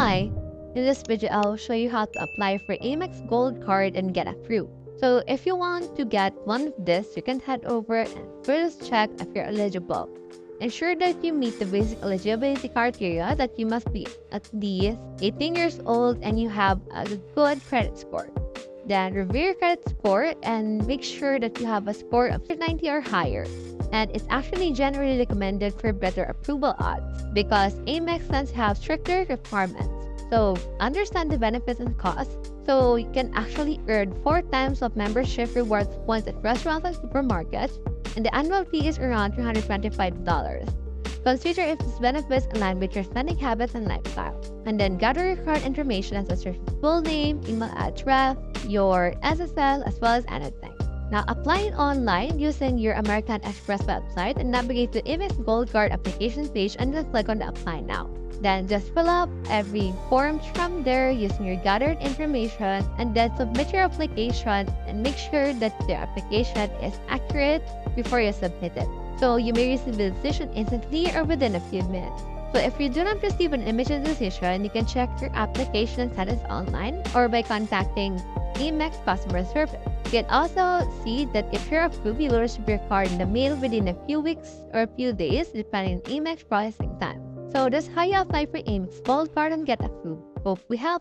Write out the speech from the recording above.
Hi, in this video I'll show you how to apply for Amex Gold Card and get approved. So if you want to get one of this, you can head over and first check if you're eligible. Ensure that you meet the basic eligibility criteria, that you must be at least 18 years old and you have a good credit score. Then review your credit score and make sure that you have a score of 90 or higher. And it's actually generally recommended for better approval odds because Amex tends to have stricter requirements. So understand the benefits and costs so you can actually earn 4 times of membership rewards points at restaurants and supermarkets, and the annual fee is around $325. Consider if these benefits align with your spending habits and lifestyle. And then gather your card information such as your full name, email address, your SSL, as well as anything. Now, apply it online using your American Express website and navigate to Amex Gold Card application page and just click on the Apply Now. Then just fill up every form from there using your gathered information and then submit your application and make sure that the application is accurate before you submit it. So you may receive the decision instantly or within a few minutes. So if you do not receive an immediate decision, you can check your application status online or by contacting Amex customer service. You can also see that if you're approved, you will receive your card in the mail within a few weeks or a few days, depending on Amex processing time. So that's how you apply for Amex Gold Card and get approved. Hope we help.